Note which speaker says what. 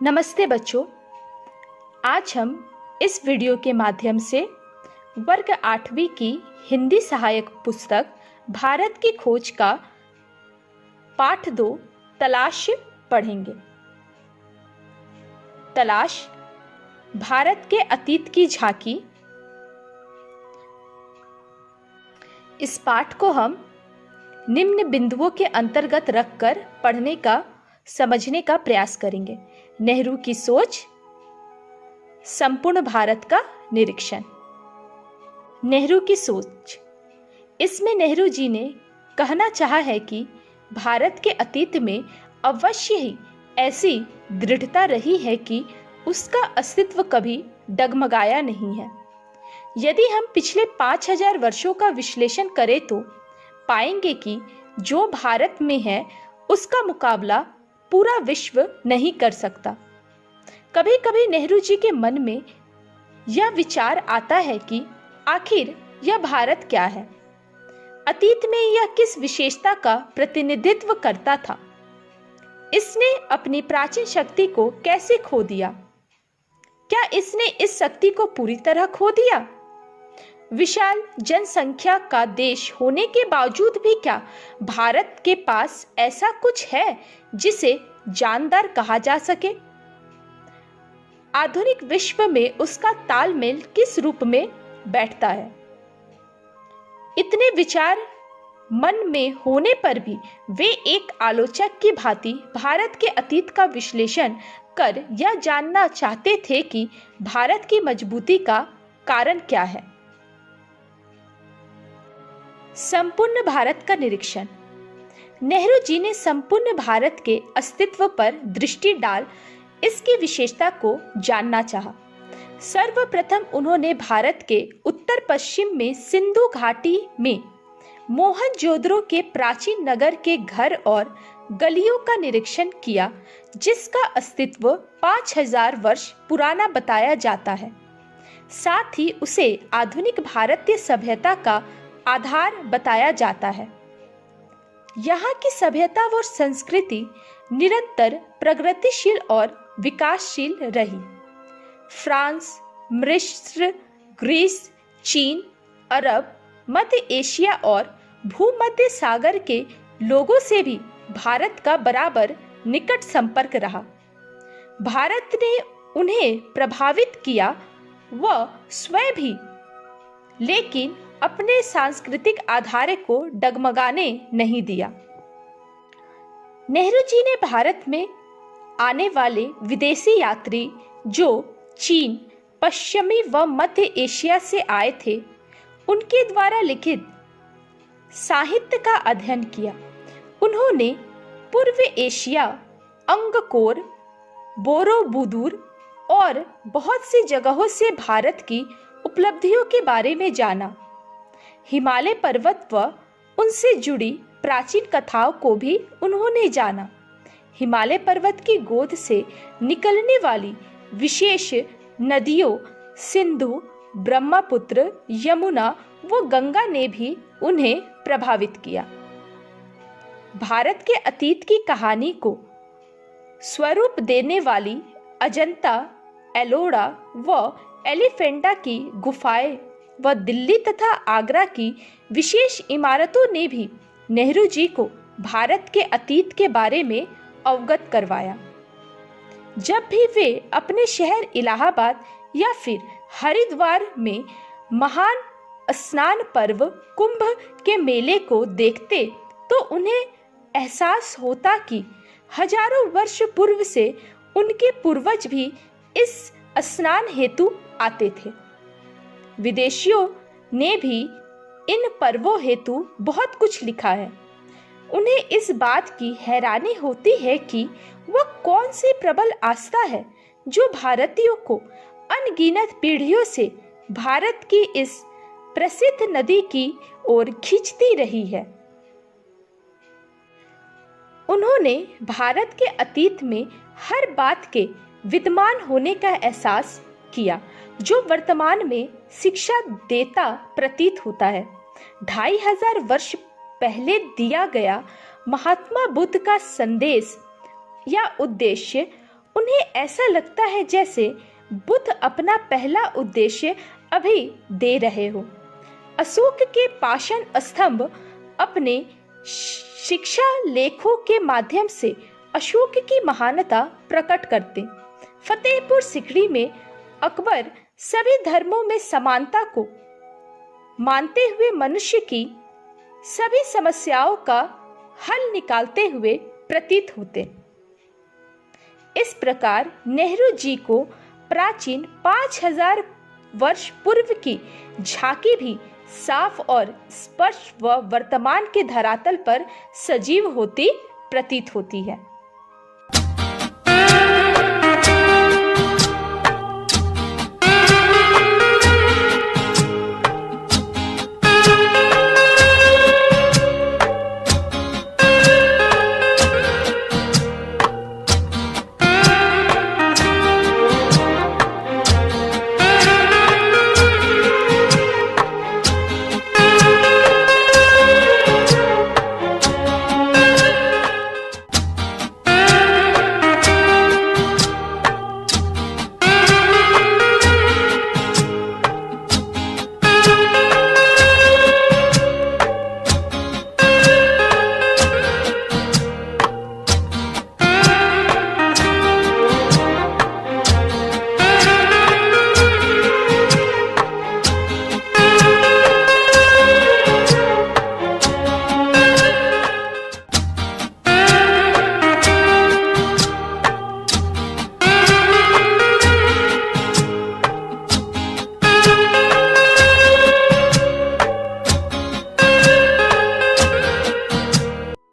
Speaker 1: नमस्ते बच्चों। आज हम इस वीडियो के माध्यम से वर्ग 8वीं की हिंदी सहायक पुस्तक भारत की खोज का पाठ 2 तलाश पढ़ेंगे। तलाश भारत के अतीत की झांकी। इस पाठ को हम निम्न बिंदुओं के अंतर्गत रखकर पढ़ने का समझने का प्रयास करेंगे। नेहरू की सोच, संपूर्ण भारत का निरीक्षण। नेहरू की सोच। इसमें नेहरू जी ने कहना चाहा है कि भारत के अतीत में अवश्य ही ऐसी दृढ़ता रही है कि उसका अस्तित्व कभी डगमगाया नहीं है। यदि हम पिछले 5000 वर्षों का विश्लेषण करें तो पाएंगे कि जो भारत में है उसका मुकाबला पूरा विश्व नहीं कर सकता। कभी कभी नेहरू जी के मन में यह विचार आता है कि आखिर यह भारत क्या है, अतीत में यह किस विशेषता का प्रतिनिधित्व करता था, इसने अपनी प्राचीन शक्ति को कैसे खो दिया, क्या इसने इस शक्ति को पूरी तरह खो दिया। विशाल जनसंख्या का देश होने के बावजूद भी क्या भारत के पास ऐसा कुछ है जिसे जानदार कहा जा सके। आधुनिक विश्व में उसका तालमेल किस रूप में बैठता है। इतने विचार मन में होने पर भी वे एक आलोचक की भांति भारत के अतीत का विश्लेषण कर यह जानना चाहते थे कि भारत की मजबूती का कारण क्या है। संपूर्ण भारत का निरीक्षण। नेहरू जी ने संपूर्ण भारत के अस्तित्व पर दृष्टि डाल इसकी विशेषता को जानना चाहा। सर्वप्रथम उन्होंने भारत के उत्तर पश्चिम में सिंधु घाटी में मोहनजोदड़ो के प्राचीन नगर के घर और गलियों का निरीक्षण किया, जिसका अस्तित्व 5000 वर्ष पुराना बताया जाता है। साथ ही उसे आधुनिक भारतीय सभ्यता का आधार बताया जाता है। यहाँ की सभ्यता व संस्कृति निरंतर प्रगतिशील और विकासशील रही। फ्रांस, मिस्र, ग्रीस, चीन, अरब, मध्य एशिया और भूमध्य सागर के लोगों से भी भारत का बराबर निकट संपर्क रहा। भारत ने उन्हें प्रभावित किया व स्वयं भी, लेकिन अपने सांस्कृतिक आधार को डगमगाने नहीं दिया। नेहरू जी ने भारत में आने वाले विदेशी यात्री जो चीन, पश्चिमी व मध्य एशिया से आए थे, उनके द्वारा लिखित साहित्य का अध्ययन किया। उन्होंने पूर्व एशिया, अंगकोर, बोरोबुदुर और बहुत सी जगहों से भारत की उपलब्धियों के बारे में जाना। हिमालय पर्वत व उनसे जुड़ी प्राचीन कथाओं को भी उन्होंने जाना। हिमालय पर्वत की गोद से निकलने वाली विशेष नदियों सिंधु, ब्रह्मपुत्र, यमुना व गंगा ने भी उन्हें प्रभावित किया। भारत के अतीत की कहानी को स्वरूप देने वाली अजंता, एलोरा व एलिफेंटा की गुफाएं व दिल्ली तथा आगरा की विशेष इमारतों ने भी नेहरू जी को भारत के अतीत के बारे में अवगत करवाया। जब भी वे अपने शहर इलाहाबाद या फिर हरिद्वार में महान स्नान पर्व कुंभ के मेले को देखते तो उन्हें एहसास होता कि हजारों वर्ष पूर्व से उनके पूर्वज भी इस स्नान हेतु आते थे। विदेशियों ने भी इन पर्वों हेतु बहुत कुछ लिखा है। उन्हें इस बात की हैरानी होती है कि वह कौन सी प्रबल आस्था है जो भारतीयों को अनगिनत पीढ़ियों से भारत की इस प्रसिद्ध नदी की ओर खींचती रही है। उन्होंने भारत के अतीत में हर बात के विद्यमान होने का एहसास किया जो वर्तमान में शिक्षा देता प्रतीत होता है। 2500 वर्ष पहले दिया गया महात्मा बुद्ध का संदेश या उद्देश्य उन्हें ऐसा लगता है जैसे बुद्ध अपना पहला उद्देश्य अभी दे रहे हो। अशोक के पाषाण स्तंभ अपने शिक्षा लेखों के माध्यम से अशोक की महानता प्रकट करते। फतेहपुर सिकरी में अकबर सभी धर्मों में समानता को मानते हुए मनुष्य की सभी समस्याओं का हल निकालते हुए प्रतीत होते। इस प्रकार नेहरू जी को प्राचीन 5000 वर्ष पूर्व की झांकी भी साफ और स्पष्ट व वर्तमान के धरातल पर सजीव होती प्रतीत होती है।